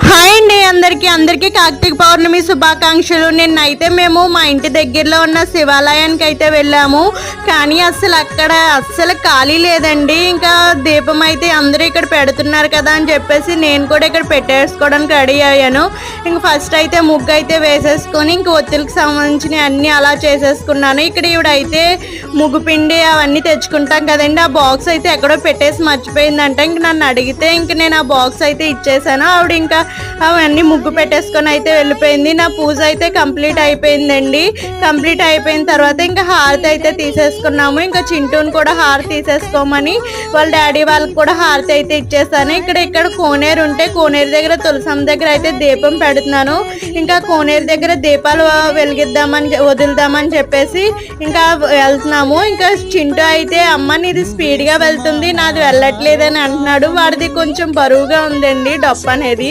Hi అండి అందరికీ కార్తీక పౌర్ణమి శుభాకాంక్షలు. నిన్నైతే మేము మా ఇంటి దగ్గరలో ఉన్న శివాలయానికి అయితే వెళ్ళాము. కానీ అస్సలు ఖాళీ లేదండి. ఇంకా దీపం అయితే అందరూ ఇక్కడ పెడుతున్నారు కదా అని చెప్పేసి నేను కూడా ఇక్కడ పెట్టేసుకోవడానికి రెడీ అయ్యాను. ఇంక ఫస్ట్ అయితే ముగ్గు అయితే వేసేసుకొని ఇంక ఒత్తులకు సంబంధించిన అన్నీ అలా చేసేసుకున్నాను. ఇక్కడ ఇవిడైతే ముగ్గు పిండి అవన్నీ తెచ్చుకుంటాం కదండి, ఆ బాక్స్ అయితే ఎక్కడో పెట్టేసి మర్చిపోయిందంట. ఇంక నన్ను అడిగితే ఇంక నేను ఆ బాక్స్ అయితే ఇచ్చేసాను. ఆవిడ ఇంకా అవన్నీ ముగ్గు పెట్టేసుకొని అయితే వెళ్ళిపోయింది. నా పూజ అయితే కంప్లీట్ అయిపోయిందండి. కంప్లీట్ అయిపోయిన తర్వాత ఇంకా హారతి అయితే తీసేసుకున్నాము. ఇంకా చింటూని కూడా హారతి తీసేసుకోమని వాళ్ళ డాడీ వాళ్ళకి కూడా హారతి అయితే ఇచ్చేసాను. ఇక్కడ కోనేరు ఉంటే కోనేరు దగ్గర తులసమ్మ దగ్గర అయితే దీపం పెడుతున్నాను. ఇంకా కోనేరు దగ్గర దీపాలు వదులుదామని చెప్పేసి ఇంకా వెళ్తున్నాము. ఇంకా చింటూ అయితే అమ్మ నీది స్పీడ్గా వెళ్తుంది, నాది వెళ్ళట్లేదని అంటున్నాడు. వాడిది కొంచెం బరువుగా ఉందండి డప్పు అనేది.